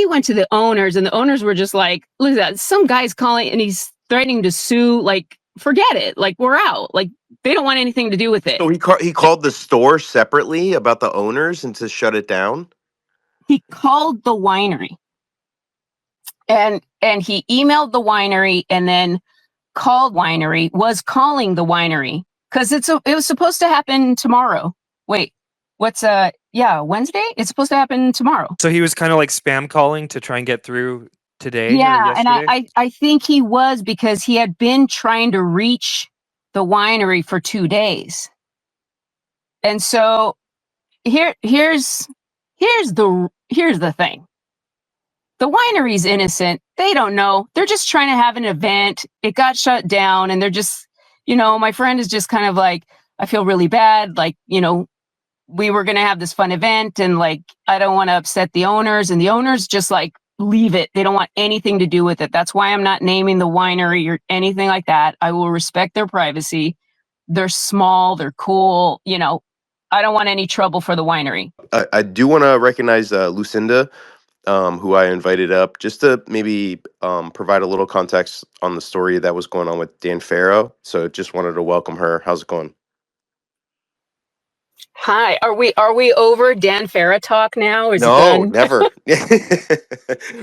went to the owners, and the owners were just like, look at that, some guy's calling and he's threatening to sue. Like, forget it. Like, we're out. Like, they don't want anything to do with it. So he called the store separately about the owners and to shut it down? He called the winery. And he emailed the winery and then was calling the winery because it was supposed to happen tomorrow. Wait, Wednesday? It's supposed to happen tomorrow. So he was kind of like spam calling to try and get through today. Yeah, or and I think he was, because he had been trying to reach the winery for 2 days. And so here's the thing. The winery's innocent. They don't know. They're just trying to have an event. It got shut down, and they're just, my friend is just kind of like, I feel really bad. Like, we were going to have this fun event, and like, I don't want to upset the owners, and the owners just like, leave it. They don't want anything to do with it. That's why I'm not naming the winery or anything like that. I will respect their privacy. They're small. They're cool. I don't want any trouble for the winery. I do want to recognize Lucinda, who I invited up, just to maybe provide a little context on the story that was going on with Dan Farah. So just wanted to welcome her. How's it going? Hi. Are we over Dan Farah talk now? No, never.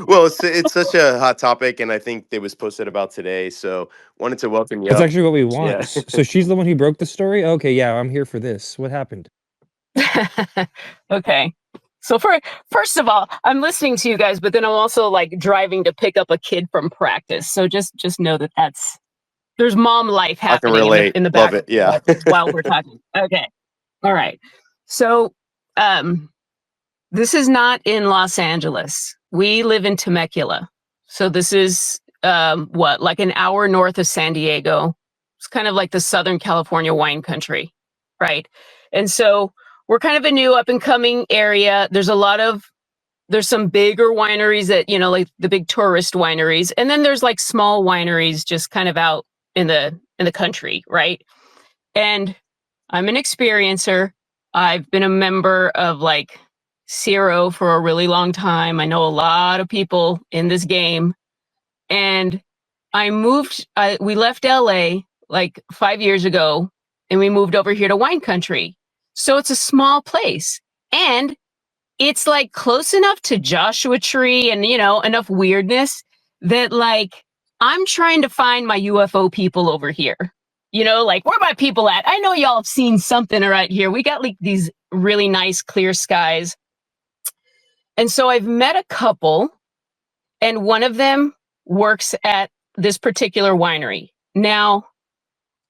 Well, it's such a hot topic, and I think it was posted about today. So wanted to welcome you. That's up. actually what we want. Yeah. So she's the one who broke the story? Okay, yeah, I'm here for this. What happened? Okay. So first of all, I'm listening to you guys, but then I'm also like driving to pick up a kid from practice. So just know that there's mom life happening in the back. Love it. Yeah. While we're talking. Okay. All right. So this is not in Los Angeles. We live in Temecula. So this is like an hour north of San Diego. It's kind of like the Southern California wine country, right? And so we're kind of a new up and coming area. There's some bigger wineries that, like the big tourist wineries. And then there's like small wineries just kind of out in the country, right? And I'm an experiencer. I've been a member of like Zero for a really long time. I know a lot of people in this game. And we left LA like 5 years ago, and we moved over here to wine country. So it's a small place, and it's like close enough to Joshua Tree and, enough weirdness that like, I'm trying to find my UFO people over here. Like, where my people at? I know y'all have seen something right here. We got like these really nice clear skies. And so I've met a couple, and one of them works at this particular winery. Now,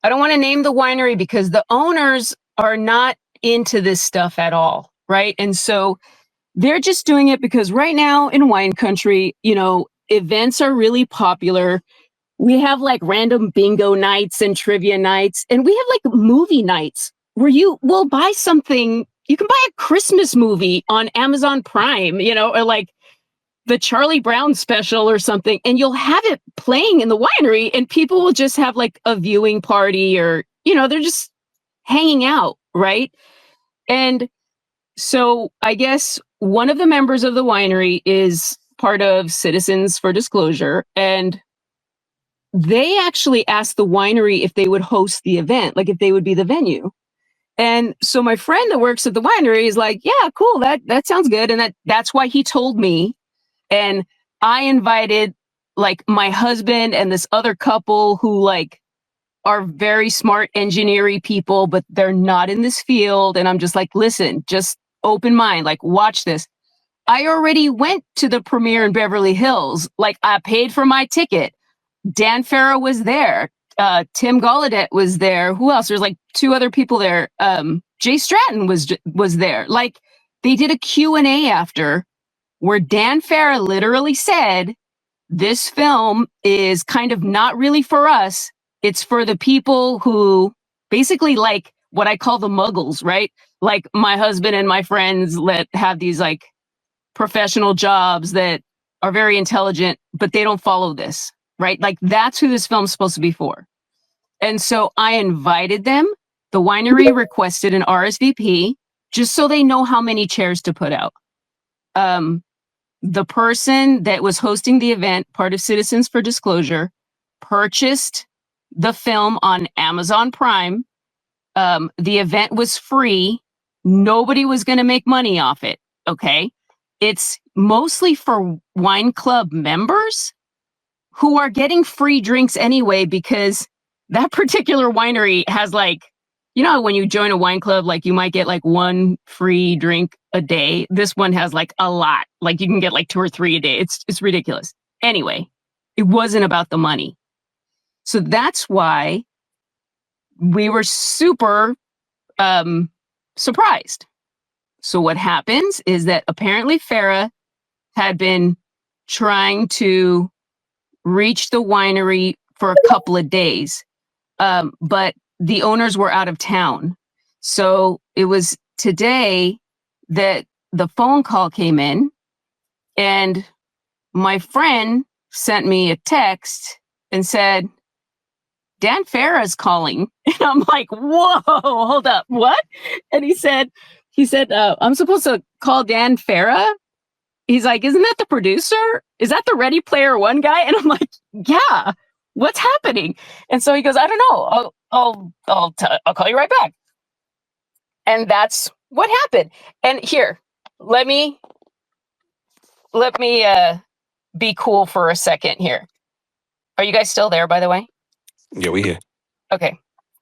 I don't want to name the winery because the owners are not into this stuff at all, right? And so they're just doing it because right now in wine country, events are really popular. We have like random bingo nights and trivia nights, and we have like movie nights where you will buy something. You can buy a Christmas movie on Amazon Prime, or like the Charlie Brown special or something, and you'll have it playing in the winery, and people will just have like a viewing party, or, they're just hanging out, right? And so I guess one of the members of the winery is part of Citizens for Disclosure, and they actually asked the winery if they would host the event, like if they would be the venue. And so my friend that works at the winery is like, yeah, cool. That sounds good. And that's why he told me. And I invited like my husband and this other couple who like are very smart engineering people, but they're not in this field. And I'm just like, listen, just open mind, like watch this. I already went to the premiere in Beverly Hills. Like I paid for my ticket. Dan Farah was there. Tim Gallaudet was there. Who else? There's like 2 other people there. Jay Stratton was there. Like they did a Q&A after where Dan Farah literally said, this film is kind of not really for us. It's for the people who basically like what I call the muggles, right? Like my husband and my friends that have these like professional jobs that are very intelligent, but they don't follow this. Right? Like that's who this film's supposed to be for. And so I invited them. The winery requested an RSVP just so they know how many chairs to put out. the person that was hosting the event, part of Citizens for Disclosure, purchased the film on Amazon Prime. The event was free. Nobody was going to make money off it. Okay. It's mostly for wine club members who are getting free drinks anyway, because that particular winery has like, you know, when you join a wine club, like you might get like one free drink a day. This one has like a lot. Like you can get like 2 or 3 a day. It's ridiculous. Anyway, it wasn't about the money. So that's why we were super surprised. So what happens is that apparently Farah had been trying to reach the winery for a couple of days, but the owners were out of town. So it was today that the phone call came in, and my friend sent me a text and said, Dan Farah's calling. And I'm like, whoa, hold up, what? And he said, I'm supposed to call Dan Farah? He's like, isn't that the producer? Is that the Ready Player One guy? And I'm like, yeah, what's happening? And so he goes, I don't know. I'll call you right back. And that's what happened. And here, let me be cool for a second here. Are you guys still there, by the way? Yeah, we here. Okay.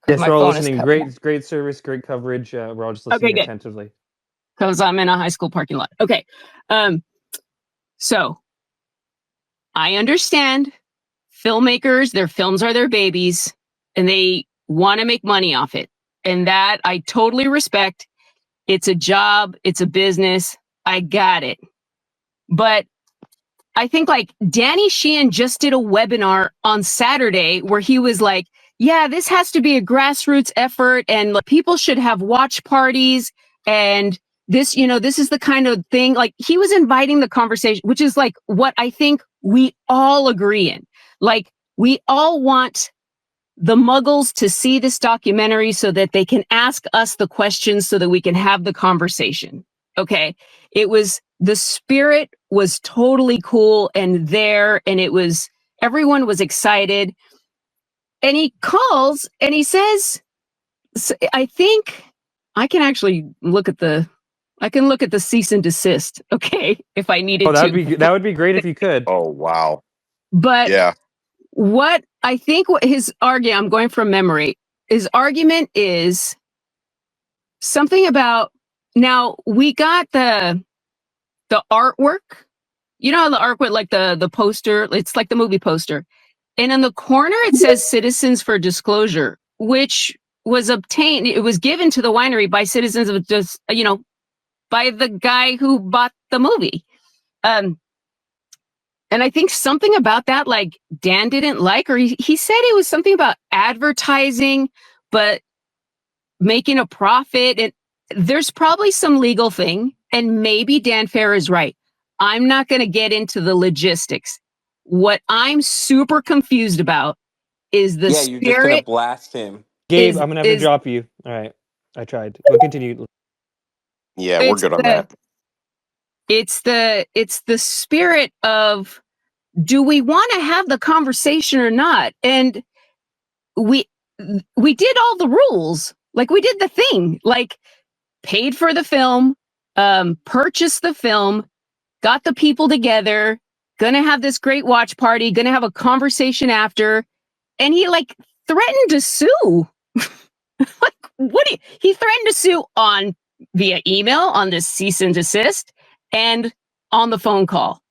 Yes, My we're all phone is listening. cut. Great service, great coverage. We're all just listening good. attentively. Because I'm in a high school parking lot. Okay. So I understand filmmakers, their films are their babies, and they want to make money off it. And that I totally respect. It's a job, it's a business. I got it. But I think like Danny Sheehan just did a webinar on Saturday where he was like, yeah, this has to be a grassroots effort, and like, people should have watch parties, and this, you know, this is the kind of thing, like he was inviting the conversation, which is like what I think we all agree in. Like we all want the muggles to see this documentary so that they can ask us the questions so that we can have the conversation. Okay. The spirit was totally cool and there, and everyone was excited. And he calls and he says, I think I can actually look at the cease and desist. Okay. If I needed to. That would be great if you could. Oh wow. But Yeah. what I think what his argument, I'm going from memory, his argument is something about, now we got the artwork, you know, the artwork, like the poster, it's like the movie poster. And in the corner, it says Citizens for Disclosure, which was obtained, it was given to the winery by citizens of just, you know, by the guy who bought the movie. And I think something about that, like Dan didn't like, or he said it was something about advertising, but making a profit. And there's probably some legal thing. And maybe Dan Farah is right. I'm not going to get into the logistics. What I'm super confused about is the You're just gonna spirit. blast him. Gabe, I'm gonna have to drop you. All right, I tried. We'll continue. Yeah, we're good on that. It's the spirit of, do we want to have the conversation or not? And we did all the rules. Like we did the thing, like paid for the film, purchased the film, got the people together, gonna have this great watch party, gonna have a conversation after. And he like threatened to sue. Like he threatened to sue via email, on this cease and desist, and on the phone call.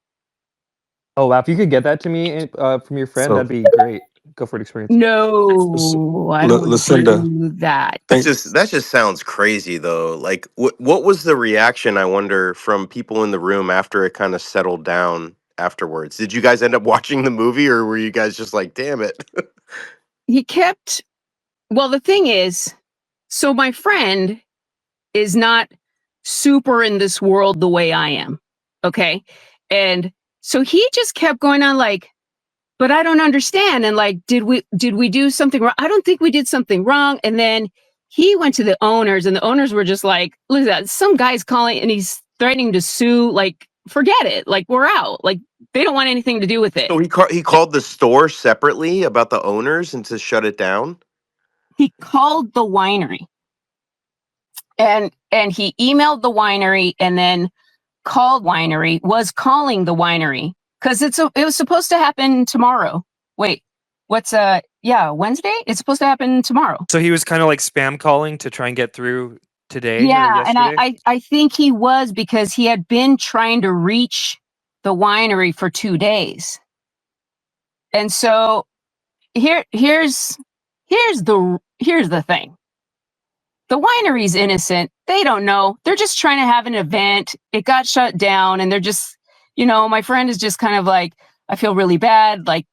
Oh wow! If you could get that to me from your friend, that'd be great. Go for it, experience. No, I don't Lucinda, do that. That just sounds crazy though. Like what was the reaction, I wonder, from people in the room after it kind of settled down afterwards? Did you guys end up watching the movie, or were you guys just like, damn it? Well, the thing is, so my friend is not super in this world the way I am. Okay. And so he just kept going on like, but I don't understand. And like, did we do something wrong? I don't think we did something wrong. And then he went to the owners, and the owners were just like, look at that. Some guy's calling and he's threatening to sue. Like, forget it. Like, we're out. Like, they don't want anything to do with it. So he called the store separately about the owners and to shut it down. He called the winery, and he emailed the winery, and then was calling the winery, because it was supposed to happen tomorrow. Wait, what's Wednesday? It's supposed to happen tomorrow. So he was kind of like spam calling to try and get through today or Yeah, and yesterday? I think he was, because he had been trying to reach the winery for 2 days. And so here's the thing. The winery's innocent. They don't know. They're just trying to have an event. It got shut down, and they're just, my friend is just kind of like, I feel really bad. Like,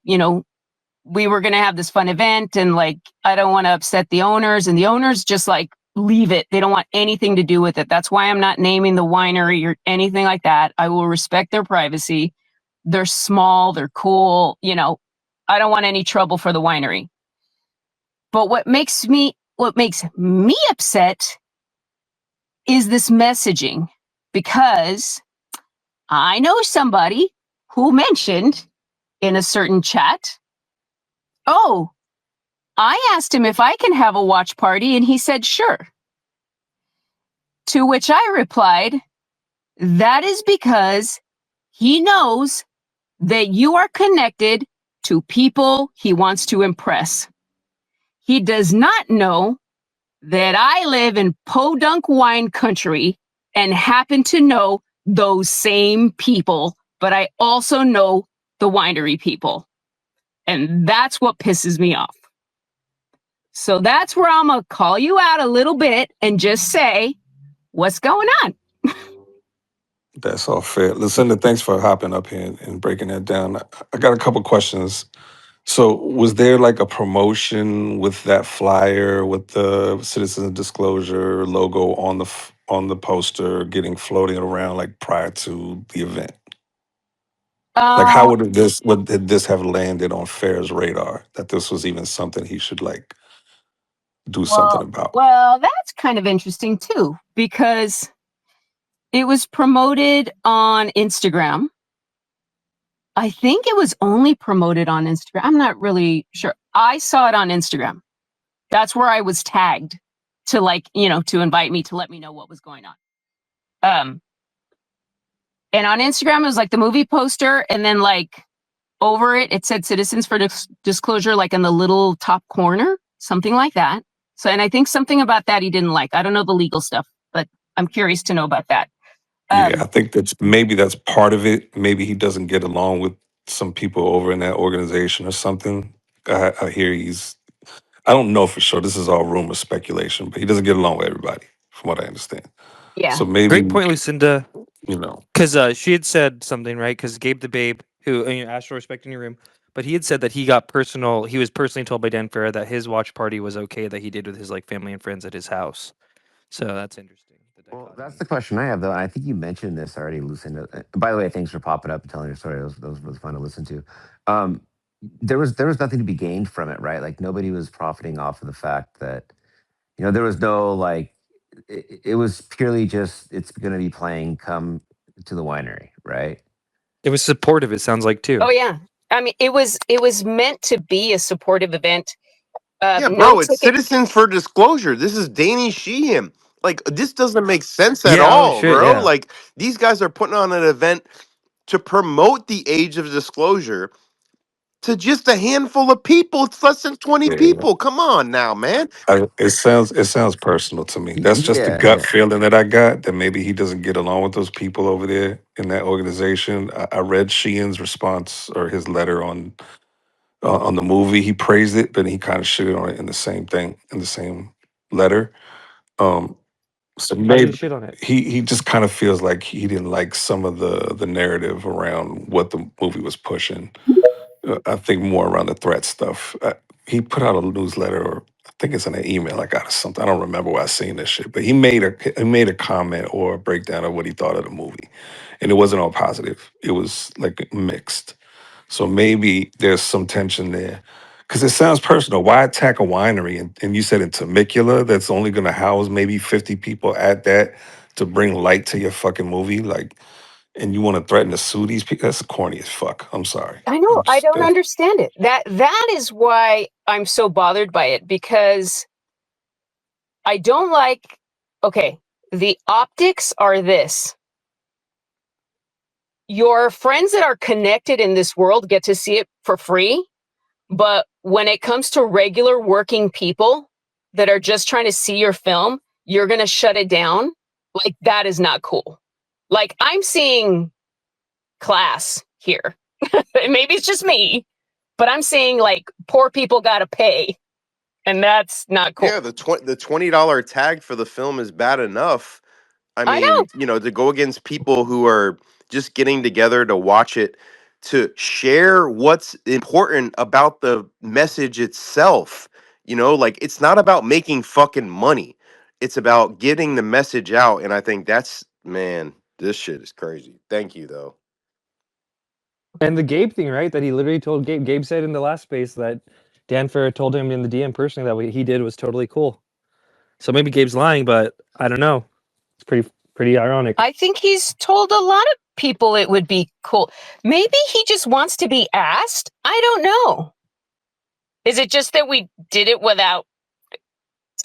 we were going to have this fun event, and like, I don't want to upset the owners, and the owners just like leave it. They don't want anything to do with it. That's why I'm not naming the winery or anything like that. I will respect their privacy. They're small. They're cool. I don't want any trouble for the winery. But what makes me upset is this messaging, because I know somebody who mentioned in a certain chat, oh, I asked him if I can have a watch party, and he said, sure. To which I replied, that is because he knows that you are connected to people he wants to impress. He does not know that I live in podunk wine country and happen to know those same people, but I also know the winery people. And that's what pisses me off. So that's where I'm going to call you out a little bit and just say, what's going on? That's all fair. Lucinda, thanks for hopping up here and breaking that down. I got a couple questions. So, was there like a promotion with that flyer with the citizen disclosure logo on on the poster getting floating around like prior to the event? Like, how would this have landed on Fair's radar that this was even something he should like do something about? Well, that's kind of interesting too, because it was promoted on Instagram. I think it was only promoted on Instagram. I'm not really sure. I saw it on Instagram. That's where I was tagged to to invite me, to let me know what was going on. And on Instagram, it was like the movie poster, and then like over it, it said Citizens for Disclosure, like in the little top corner, something like that. So, and I think something about that he didn't like. I don't know the legal stuff, but I'm curious to know about that. Yeah, I think that's part of it. Maybe he doesn't get along with some people over in that organization or something. I hear I don't know for sure. This is all rumor speculation, but he doesn't get along with everybody, from what I understand. Yeah. So maybe, Great point, Lucinda. you know, Because she had said something, right? Because Gabe the Babe, who asked for respect in your room, but he had said that he was personally told by Dan Farah that his watch party was okay, that he did with his like family and friends at his house. So that's interesting. Well, that's the question I have, though. And I think you mentioned this already, Lucinda. By the way, thanks for popping up and telling your story. That was fun to listen to. There was nothing to be gained from it, right? Like nobody was profiting off of the fact that there was no like. It was purely just it's going to be playing. Come to the winery, right? It was supportive. It sounds like too. Oh yeah, I mean it was meant to be a supportive event. Yeah, bro, it's Citizens for Disclosure. This is Danny Sheehan. Like, this doesn't make sense at Yeah, oh, all, shit, bro. yeah. Like, these guys are putting on an event to promote the age of disclosure to just a handful of people. It's less than 20 yeah, people. Come on now, man. it sounds personal to me. That's just the Yeah, gut yeah. feeling that I got that maybe he doesn't get along with those people over there in that organization. I read Sheehan's response or his letter on the movie. He praised it, but he kind of shitted on it in the same letter. Um, so How did he maybe shit on it? he just kind of feels like he didn't like some of the narrative around what the movie was pushing. I think more around the threat stuff. He put out a newsletter, or I think it's in an email I got or something. I don't remember where I seen this shit, but he made a comment or a breakdown of what he thought of the movie, and it wasn't all positive. It was like mixed. So maybe there's some tension there. Because it sounds personal. Why attack a winery? And you said in Temecula, that's only going to house maybe 50 people at that to bring light to your fucking movie. Like, and you want to threaten to sue these people? That's corny as fuck. I'm sorry. I know. I don't That- understand it. That is why I'm so bothered by it, because I don't like, okay, the optics are this. Your friends that are connected in this world get to see it for free, but when it comes to regular working people that are just trying to see your film, you're going to shut it down. Like, that is not cool. Like, I'm seeing class here. Maybe it's just me, but I'm seeing like poor people got to pay, and that's not cool. Yeah, the $20 tag for the film is bad enough. I I know. mean, to go against people who are just getting together to watch it, to share what's important about the message itself. Like, it's not about making fucking money. It's about getting the message out. And I think man, this shit is crazy. Thank you, though. And the Gabe thing, right? That he literally told Gabe. Gabe said in the last space that Dan Farah told him in the DM personally that what he did was totally cool. So maybe Gabe's lying, but I don't know. It's pretty ironic. I think he's told a lot of people it would be cool. Maybe he just wants to be asked. I don't know. Is it just that we did it without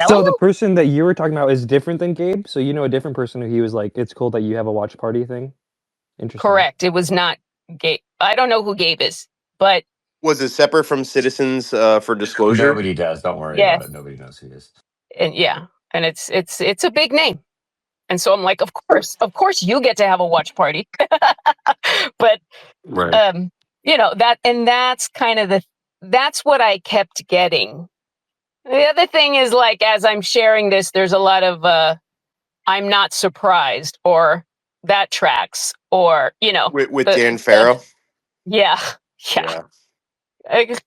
So telling the him? person that you were talking about is different than Gabe. So you know a different person who he was like, it's cool that you have a watch party thing. Interesting. Correct. It was not Gabe. I don't know who Gabe is, but Was it separate from Citizens for Disclosure? Nobody does. Don't worry yes, about it. Nobody knows who he is. and yeah, and it's a big name, and so I'm like, of course, you get to have a watch party, but right. that's kind of that's what I kept getting. The other thing is, like, as I'm sharing this, there's a lot of I'm not surprised, or that tracks, or With the Dan Farrow? yeah. Yeah.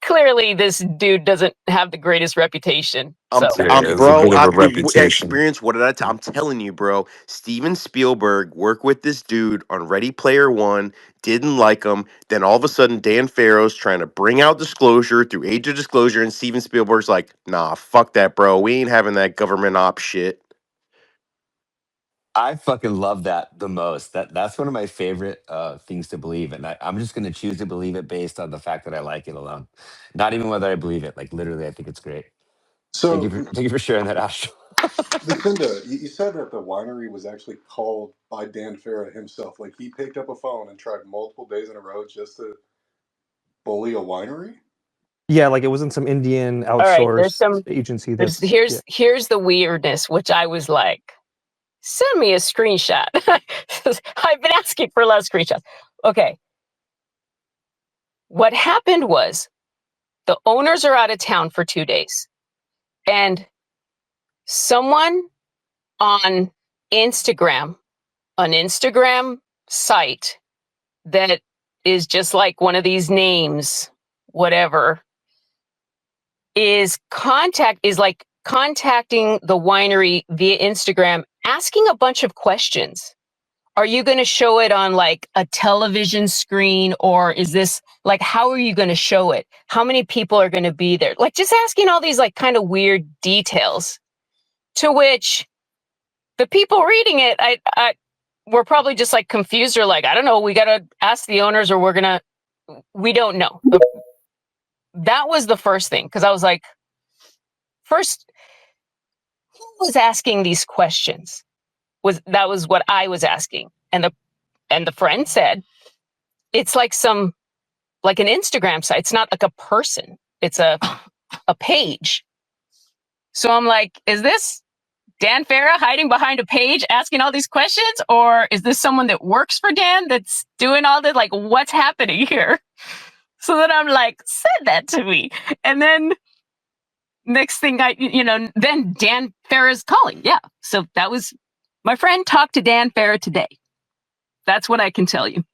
Clearly, this dude doesn't have the greatest reputation. So Yeah, it's a bit of a reputation. Experience. What did I tell? I'm telling you, bro. Steven Spielberg worked with this dude on Ready Player One. Didn't like him. Then all of a sudden, Dan Farrow's trying to bring out Disclosure through Age of Disclosure, and Steven Spielberg's like, "Nah, fuck that, bro. We ain't having that government op shit." I fucking love that the most. That's one of my favorite things to believe, and I'm just gonna choose to believe it based on the fact that I like it alone, not even whether I believe it. Like literally, I think it's great. So, Thank you for sharing that, Astro. Lucinda, you said that the winery was actually called by Dan Farah himself. Like he picked up a phone and tried multiple days in a row just to bully a winery. Yeah, like it wasn't some Indian all right, outsourced agency. here's the weirdness, which I was like, send me a screenshot. I've been asking for a lot of screenshots. Okay. What happened was the owners are out of town for 2 days, and someone on Instagram, an Instagram site that is just like one of these names, whatever, is like contacting the winery via Instagram, asking a bunch of questions. Are you going to show it on like a television screen, or is this like, how are you going to show it? How many people are going to be there? Like, just asking all these like kind of weird details, to which the people reading it, we're probably just like confused, or like, I don't know, we got to ask the owners, or we don't know. That was the first thing. Cause I was like, first, who was asking these questions? That was what I was asking. And the friend said, it's like like an Instagram site. It's not like a person. It's a page. So I'm like, is this Dan Farah hiding behind a page asking all these questions? Or is this someone that works for Dan that's doing all this? Like, what's happening here? So then I'm like, send that to me. And then next thing then Dan Farah's calling. Yeah. So that was, my friend talked to Dan Farah today. That's what I can tell you.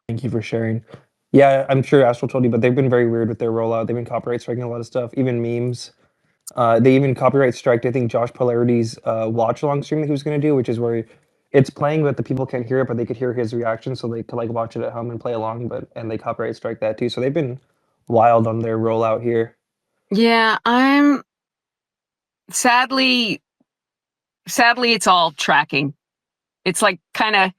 Thank you for sharing. Yeah, I'm sure Astral told you, but they've been very weird with their rollout. They've been copyright striking a lot of stuff, even memes. They even copyright striked, I think, Josh Polarity's watch along stream that he was going to do, which is where it's playing, but the people can't hear it, but they could hear his reaction, so they could like watch it at home and play along. And they copyright strike that too. So they've been wild on their rollout here. Yeah, I'm sadly it's all tracking. It's like kind of,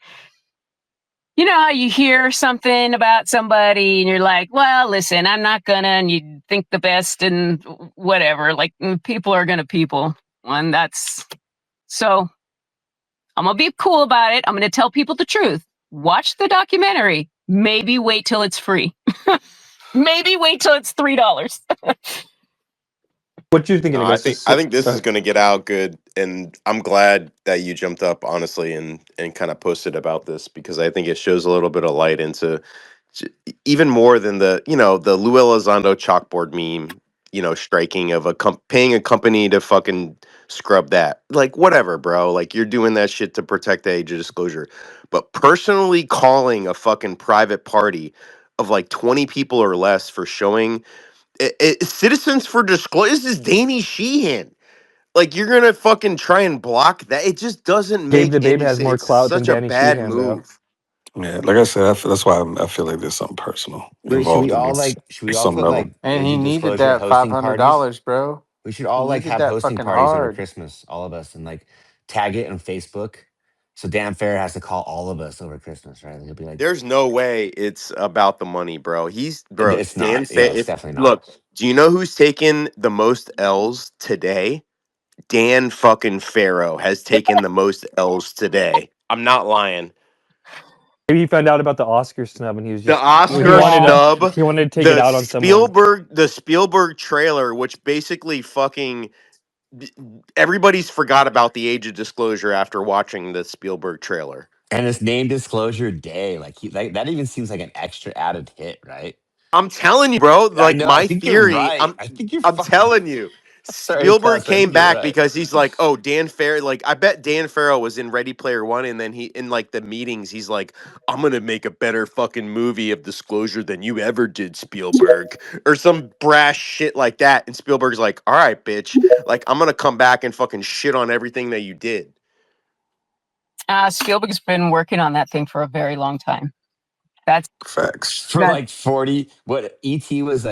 you know how you hear something about somebody and you're like, well, listen, I'm not gonna, and you think the best and whatever. Like people are gonna people. And that's so I'm gonna be cool about it. I'm gonna tell people the truth. Watch the documentary. Maybe wait till it's free. Maybe wait till it's $3. What you're thinking, No, Augustus? I think this Go is ahead. going to get out good, and I'm glad that you jumped up honestly and kind of posted about this because I think it shows a little bit of light into even more than the Lou Elizondo chalkboard meme, striking of paying a company to fucking scrub that. Like whatever, bro. Like you're doing that shit to protect the age of disclosure. But personally calling a fucking private party of like 20 people or less for showing Citizens for Disclosure. This is Danny Sheehan. Like you're gonna fucking try and block that. It just doesn't Gabe make the Babe any has sense. more It's clout than such a Danny bad Sheehan, though. move. Yeah, like I said, that's why I feel like there's something personal Wait, should we involved in all this. like? Should we all Some put level. like And he age of needed disclosure that five hosting hundred parties? dollars, bro. We should He all like needed have that hosting fucking parties over hard. Christmas, all of us, and like tag it on Facebook. So Dan Fair has to call all of us over Christmas, right? He'll be like, There's no way it's about the money, bro. "It's Dan not. Yeah, Fa- it's if definitely not." look, do you know who's taken the most L's today? Dan fucking Farrow has taken the most L's today. I'm not lying. Maybe he found out about the Oscar snub and he was The just Oscar snub, he wanted to take it the out on someone. Spielberg trailer, which basically fucking everybody's forgot about the age of disclosure after watching the Spielberg trailer. And it's name disclosure day. Like that even seems like an extra added hit, right? I'm telling you, bro. I Like know. I my think you're theory, right. I think you're I'm fucking. telling you, Sorry, Spielberg cuss. I think came you're back right. because he's like, oh, Dan Farrow. Like, I bet Dan Farrow was in Ready Player One, and then he in like the meetings, he's like, I'm gonna make a better fucking movie of disclosure than you ever did, Spielberg, or some brash shit like that. And Spielberg's like, all right, bitch, like I'm gonna come back and fucking shit on everything that you did. Spielberg's been working on that thing for a very long time. That's Facts. For that like 40, what ET was like.